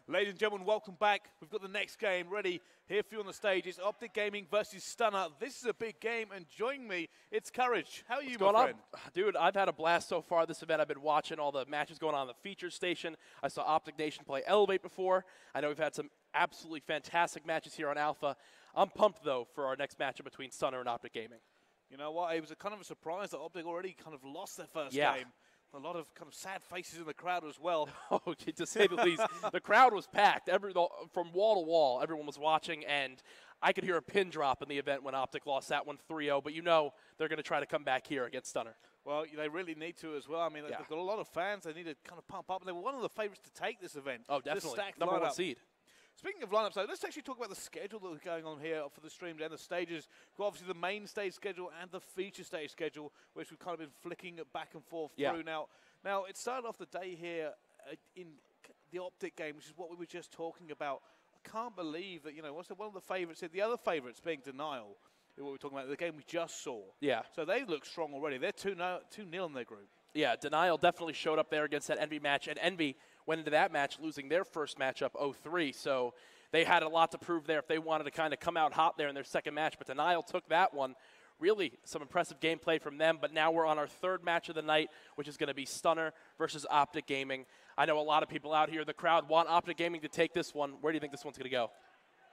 Ladies and gentlemen, welcome back. We've got the next game ready here for you on the stage. It's Optic Gaming versus Stunner. This is a big game, and joining me, it's Courage. How are you, my friend? Dude, I've had a blast so far this event. I've been watching all the matches going on in the feature station. I saw Optic Nation play Elevate before. I know we've had some absolutely fantastic matches here on Alpha. I'm pumped, though, for our next matchup between Stunner and Optic Gaming. You know what? It was a kind of a surprise that Optic already kind of lost their first game. A lot of kind of sad faces in the crowd as well. Oh, to say the least. The crowd was packed. From wall to wall, everyone was watching, and I could hear a pin drop in the event when Optic lost that one 3-0, but you know they're going to try to come back here against Stunner. Well, they really need to as well. I mean, they've got a lot of fans. They need to kind of pump up, and they were one of the favorites to take this event. Oh, definitely. Number one seed. Speaking of lineups, though, let's actually talk about the schedule that was going on here for the streams and the stages. We've got obviously the main stage schedule and the feature stage schedule, which we've kind of been flicking back and forth through now. Now, it started off the day here in the Optic game, which is what we were just talking about. I can't believe that, you know, one of the favourites, the other favourites being Denial, what we're talking about, the game we just saw. Yeah. So they look strong already. They're 2-0 in their group. Yeah, Denial definitely showed up there against that Envy match, and Envy went into that match losing their first matchup 0-3, so they had a lot to prove there if they wanted to kind of come out hot there in their second match, but Denial took that one. Really some impressive gameplay from them, but now we're on our third match of the night, which is going to be Stunner versus Optic Gaming. I know a lot of people out here, the crowd, want Optic Gaming to take this one. Where do you think this one's going to go?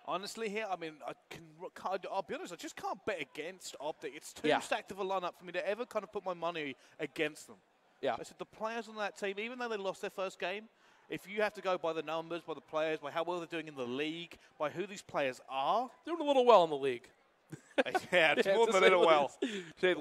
Honestly here, I mean, I'll be honest, I just can't bet against Optic. It's too stacked of a lineup for me to ever kind of put my money against them. Yeah. I said the players on that team, even though they lost their first game, if you have to go by the numbers, by the players, by how well they're doing in the league, by who these players are. Doing a little well in the league. Yeah, it's more than a little well.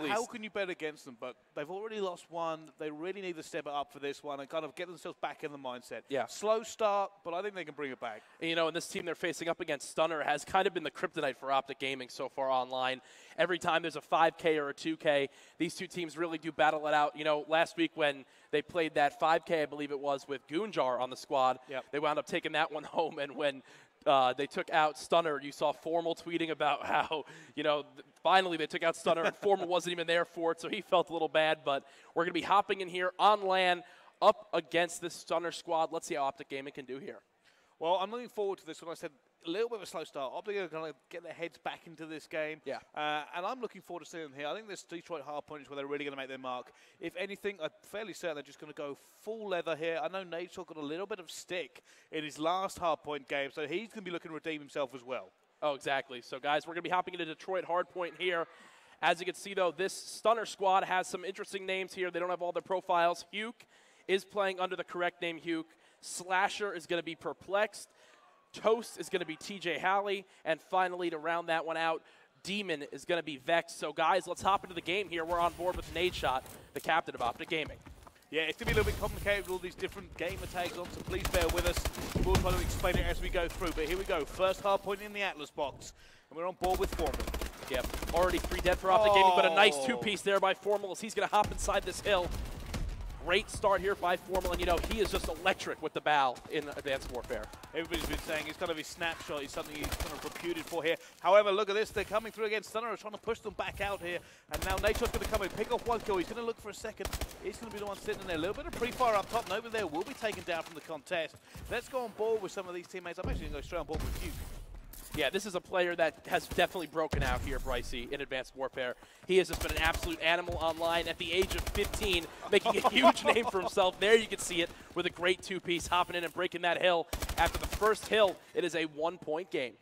How can you bet against them? But they've already lost one. They really need to step it up for this one and kind of get themselves back in the mindset. Yeah. Slow start, but I think they can bring it back. And, you know, and this team they're facing up against, Stunner, has kind of been the kryptonite for Optic Gaming so far online. Every time there's a 5K or a 2K, these two teams really do battle it out. You know, last week when they played that 5K, I believe it was, with Goonjar on the squad, they wound up taking that one home. And when they took out Stunner, you saw Formal tweeting about how, you know, finally they took out Stunner and Formal wasn't even there for it, so he felt a little bad. But we're going to be hopping in here on LAN up against this Stunner squad. Let's see how Optic Gaming can do here. Well, I'm looking forward to this one. I said a little bit of a slow start. Optic are going to get their heads back into this game. Yeah. And I'm looking forward to seeing them here. I think this Detroit Hardpoint is where they're really going to make their mark. If anything, I'm fairly certain they're just going to go full leather here. I know Nate's got a little bit of stick in his last Hardpoint game, so he's going to be looking to redeem himself as well. Oh, exactly. So, guys, we're going to be hopping into Detroit Hardpoint here. As you can see, though, this Stunner squad has some interesting names here. They don't have all their profiles. Huke is playing under the correct name, Huke. Slasher is going to be Perplexed. Toast is going to be TJ Halley. And finally, to round that one out, Demon is going to be Vex. So, guys, let's hop into the game here. We're on board with Nadeshot, the captain of Optic Gaming. Yeah, it's going to be a little bit complicated with all these different gamer tags on, so please bear with us. We'll try to explain it as we go through. But here we go. First hard point in the Atlas box. And we're on board with Formal. Yep, already 3 dead for Optic Gaming, but a nice 2-piece there by Formal as he's going to hop inside this hill. Great start here by Formal, and you know, he is just electric with the bow in Advanced Warfare. Everybody's been saying he's kind of his snapshot. He's something he's kind of reputed for here. However, look at this. They're coming through against Stunner, trying to push them back out here. And now Nature's going to come in, pick off one kill. He's going to look for a second. He's going to be the one sitting there. A little bit of pre-fire up top. Nobody there will be taken down from the contest. Let's go on board with some of these teammates. I'm actually going to go straight on board with Duke. Yeah, this is a player that has definitely broken out here, Brycey, in Advanced Warfare. He has just been an absolute animal online at the age of 15, making a huge name for himself. There you can see it with a great 2-piece, hopping in and breaking that hill. After the first hill, it is a 1-point game.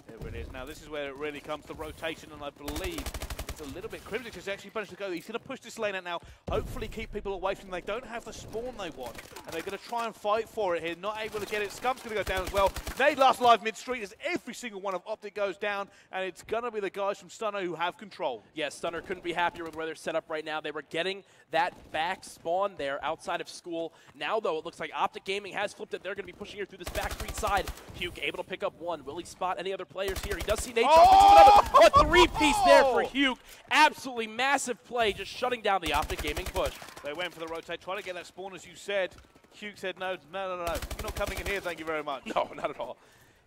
There it is. Now, this is where it really comes to rotation, and I believe it's a little bit Cryptic has actually managed to go. He's going to push this lane out now, hopefully keep people away from them. They don't have the spawn they want, and they're going to try and fight for it here. Not able to get it. Scump's going to go down as well. Nade last live mid-street as every single one of Optic goes down, and it's going to be the guys from Stunner who have control. Yeah, Stunner couldn't be happier with where they're set up right now. They were getting that back spawn there outside of school. Now, though, it looks like Optic Gaming has flipped it. They're going to be pushing here through this back street side. Huke able to pick up one. Will he spot any other players here? He does see Nate. A 3-piece there for Huke. Absolutely massive play, just shutting down the Optic Gaming push. They went for the rotate, trying to get that spawn, as you said. Huke said, no, you're not coming in here, thank you very much. No, not at all.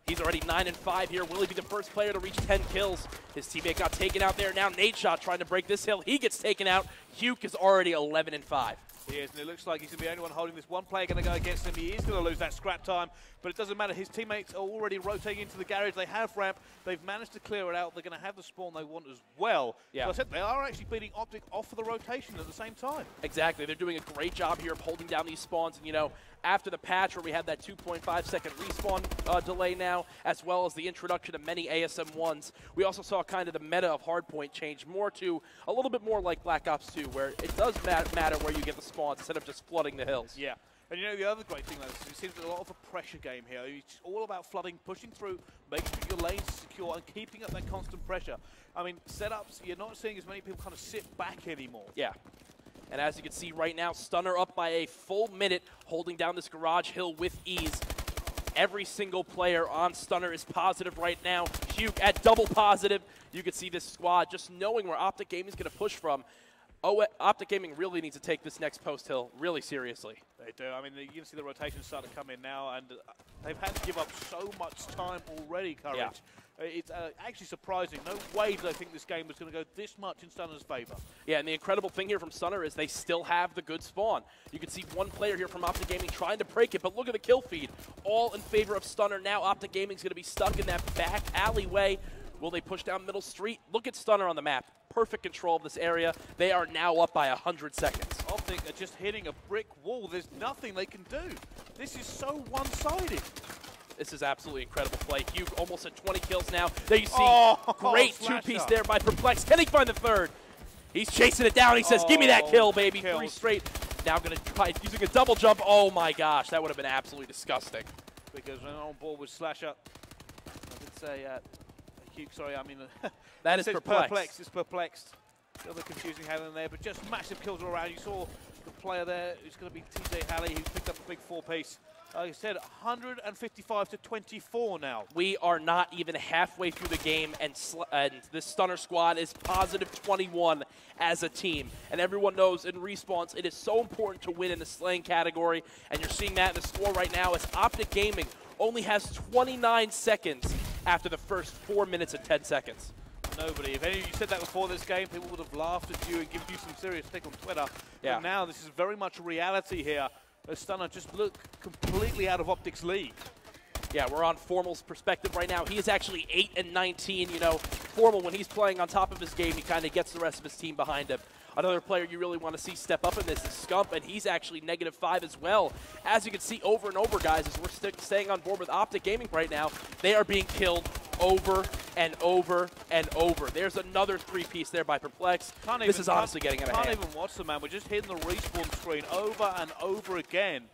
He's already 9-5 here. Will he be the first player to reach 10 kills? His teammate got taken out there. Now Nadeshot trying to break this hill. He gets taken out. Huke is already 11-5. He is, and it looks like he's going to be the only one holding this. One player going to go against him. He is going to lose that scrap time, but it doesn't matter. His teammates are already rotating into the garage. They have ramp. They've managed to clear it out. They're going to have the spawn they want as well. Yeah. So I said they are actually beating Optic off of the rotation at the same time. Exactly. They're doing a great job here of holding down these spawns. And, you know, after the patch where we had that 2.5-second respawn delay now, as well as the introduction of many ASM1s, we also saw kind of the meta of Hardpoint change more to a little bit more like Black Ops 2, where it does matter where you get the spawns instead of just flooding the hills. Yeah. And you know, the other great thing is it seems a lot of a pressure game here. It's all about flooding, pushing through, making sure your lanes are secure, and keeping up that constant pressure. I mean, setups, you're not seeing as many people kind of sit back anymore. Yeah. And as you can see right now, Stunner up by a full minute, holding down this garage hill with ease. Every single player on Stunner is positive right now. Huke at double positive. You can see this squad just knowing where Optic Gaming is going to push from. Optic Gaming really needs to take this next post hill really seriously. They do. I mean, you can see the rotations start to come in now, and they've had to give up so much time already, Courage. Yeah. It's actually surprising. No way did I think this game was going to go this much in Stunner's favor. Yeah, and the incredible thing here from Stunner is they still have the good spawn. You can see one player here from Optic Gaming trying to break it, but look at the kill feed. All in favor of Stunner. Now Optic Gaming's going to be stuck in that back alleyway. Will they push down middle street? Look at Stunner on the map. Perfect control of this area. They are now up by 100 seconds. Optic are just hitting a brick wall. There's nothing they can do. This is so one-sided. This is absolutely incredible play. Huke almost at 20 kills now. There you see, great two-piece there by Perplex. Can he find the third? He's chasing it down. He says, give me that kill, baby. Kills. 3 straight. Now going to try using a double jump. Oh, my gosh. That would have been absolutely disgusting. Because when on board with Slasher, I did say, Huke, sorry, I mean... that is Perplex. It's Perplexed. A little bit confusing handling there, but just massive kills all around. You saw the player there, who's going to be TJ Halley, who picked up a big 4-piece. Like I said, 155 to 24 now. We are not even halfway through the game, and this Stunner squad is positive 21 as a team. And everyone knows in respawns, it is so important to win in the slaying category, and you're seeing that in the score right now as Optic Gaming only has 29 seconds after the first 4 minutes and 10 seconds. Nobody. If any of you said that before this game, people would have laughed at you and given you some serious stick on Twitter. Yeah. But now this is very much reality here. Stunner just look completely out of Optic's league. Yeah, we're on Formal's perspective right now. He is actually 8-19. You know, Formal, when he's playing on top of his game, he kind of gets the rest of his team behind him. Another player you really want to see step up in this is Scump, and he's actually -5 as well. As you can see over and over, guys, as we're staying on board with Optic Gaming right now, they are being killed over and over and over. There's another 3-piece there by Perplex. This is honestly getting out of hand. Can't even watch the man. We're just hitting the respawn screen over and over again.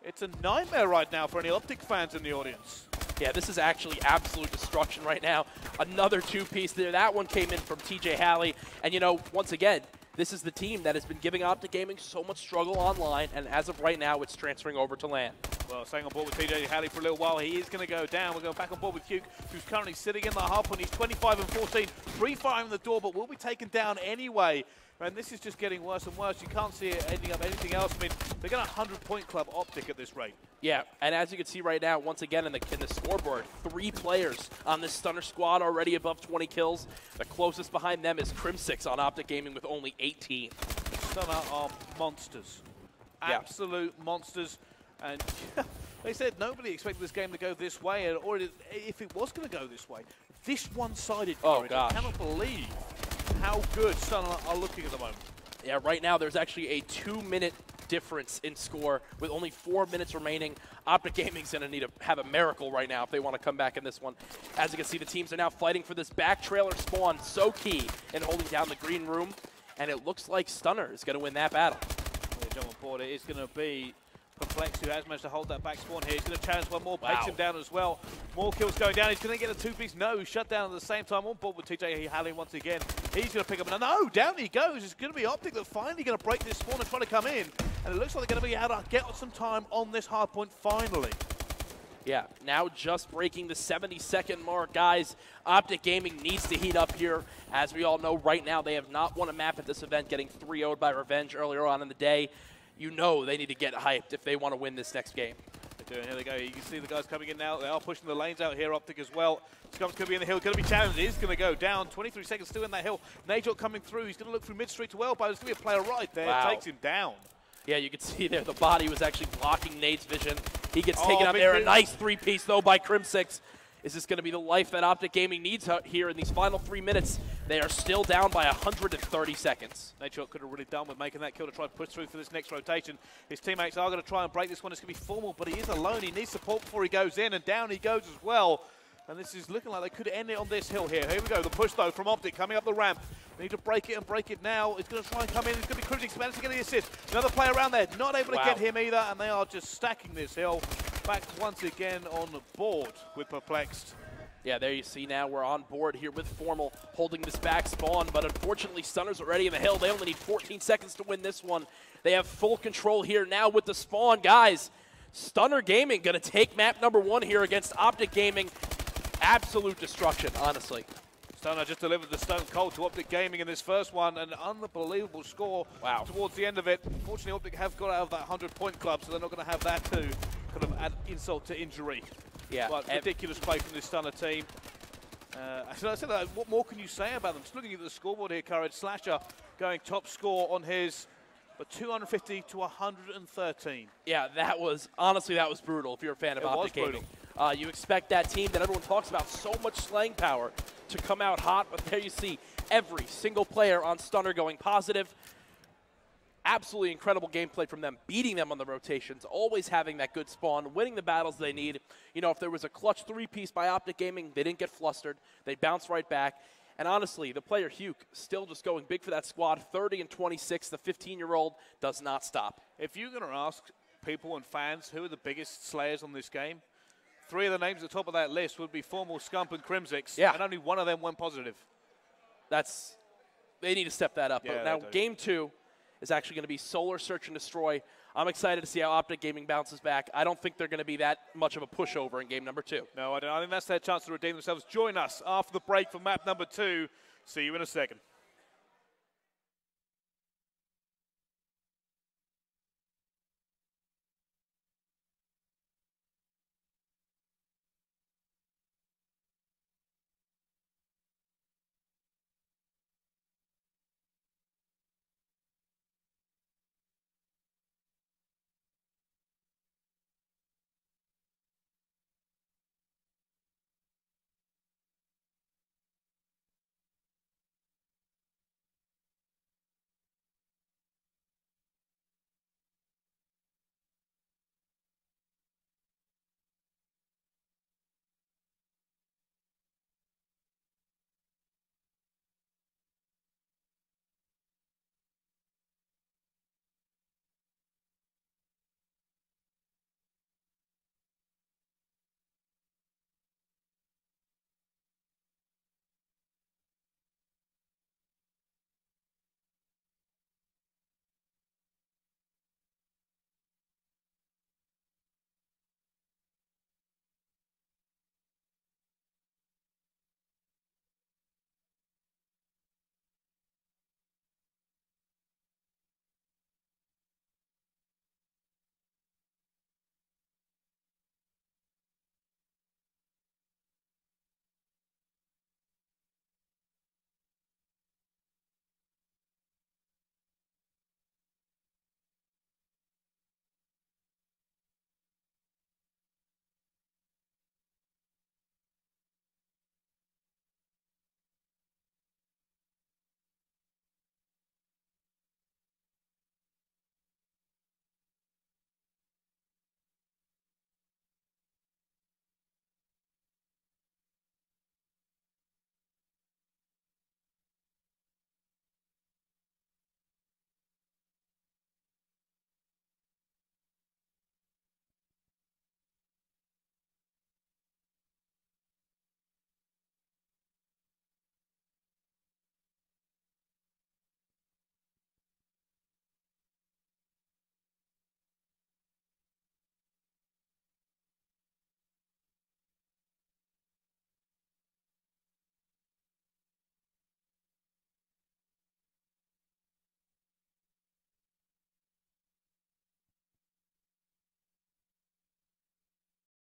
It's a nightmare right now for any Optic fans in the audience. Yeah, this is actually absolute destruction right now. Another 2-piece there. That one came in from TJ Halley. And, you know, once again, this is the team that has been giving Optic Gaming so much struggle online, and as of right now, it's transferring over to LAN. Well, staying on board with TJ Halley for a little while. He is going to go down. We're going back on board with Huke, who's currently sitting in the hub when he's 25-14, pre-firing the door, but will be taken down anyway. And this is just getting worse and worse. You can't see it ending up anything else. I mean, they're going to 100-point club Optic at this rate. Yeah, and as you can see right now, once again in the scoreboard, 3 players on this Stunner squad already above 20 kills. The closest behind them is Crim6 on Optic Gaming with only 18. Stunner are monsters. Absolute monsters. And they said nobody expected this game to go this way, or if it was going to go this way. This one-sided coverage, I cannot believe how good Stunner are looking at the moment. Yeah, right now there's actually a 2-minute difference in score with only 4 minutes remaining. Optic Gaming's going to need to have a miracle right now if they want to come back in this one. As you can see, the teams are now fighting for this back trailer spawn, so key in holding down the green room, and it looks like Stunner is going to win that battle. Jump on board, it is going to be Perplex, who has managed to hold that back spawn here. He's going to challenge one more, takes him down as well. More kills going down. He's going to get a 2-piece. No, shut down at the same time. On board with TJ Halley once again. He's going to pick up another. No, down he goes. It's going to be Optic that's finally going to break this spawn and try to come in. And it looks like they're going to be able to get some time on this hard point finally. Yeah, now just breaking the 70-second mark, guys. Optic Gaming needs to heat up here. As we all know right now, they have not won a map at this event, getting 3-0'd by Revenge earlier on in the day. You know they need to get hyped if they want to win this next game. They do, and here they go. You can see the guys coming in now. They are pushing the lanes out here, Optic as well. Scump's going to be in the hill, going to be challenged. He's going to go down. 23 seconds still in that hill. Najot coming through. He's going to look through mid-street to well, but there's going to be a player right there. Takes him down. Yeah, you can see there the body was actually blocking Nate's vision. He gets taken out there. A nice three-piece, though, by Crimsix. Is this going to be the life that Optic Gaming needs here in these final 3 minutes? They are still down by 130 seconds. Nate could have really done with making that kill to try and push through for this next rotation. His teammates are going to try and break this one. It's going to be formal, but he is alone. He needs support before he goes in, and down he goes as well. And this is looking like they could end it on this hill here. Here we go. The push, though, from Optic coming up the ramp. They need to break it and break it now. It's going to try and come in. It's going to be Crimsix managed to get the assist. Another player around there, not able to get him either, and they are just stacking this hill. Back once again on the board with Perplexed. Yeah, there you see now we're on board here with Formal holding this back spawn, but unfortunately Stunner's already in the hill. They only need 14 seconds to win this one. They have full control here now with the spawn. Guys, Stunner Gaming going to take map number 1 here against Optic Gaming. Absolute destruction, honestly. Stunner just delivered the stone cold to Optic Gaming in this first one. An unbelievable score towards the end of it. Unfortunately, Optic have got out of that 100-point club, so they're not going to have that to kind of add insult to injury. Yeah, but ridiculous play from this Stunner team. So I said that, what more can you say about them? Just looking at the scoreboard here, Courage Slasher going top score on his, but 250 to 113. Yeah, that was, honestly, that was brutal if you're a fan of Optic Gaming. You expect that team that everyone talks about, so much slaying power, to come out hot, but there you see every single player on Stunner going positive. Absolutely incredible gameplay from them, beating them on the rotations, always having that good spawn, winning the battles they need. You know, if there was a clutch 3-piece by Optic Gaming, they didn't get flustered. They bounced right back. And honestly, the player Huke still just going big for that squad, 30 and 26. The 15-year-old does not stop. If you're going to ask people and fans who are the biggest slayers on this game, 3 of the names at the top of that list would be Formal, Scump, and Crimsix. Yeah. And only 1 of them went positive. They need to step that up. Yeah, but now game 2 is actually going to be Solar Search and Destroy. I'm excited to see how Optic Gaming bounces back. I don't think they're going to be that much of a pushover in game number 2. No, I don't. I think that's their chance to redeem themselves. Join us after the break for map number 2. See you in a second.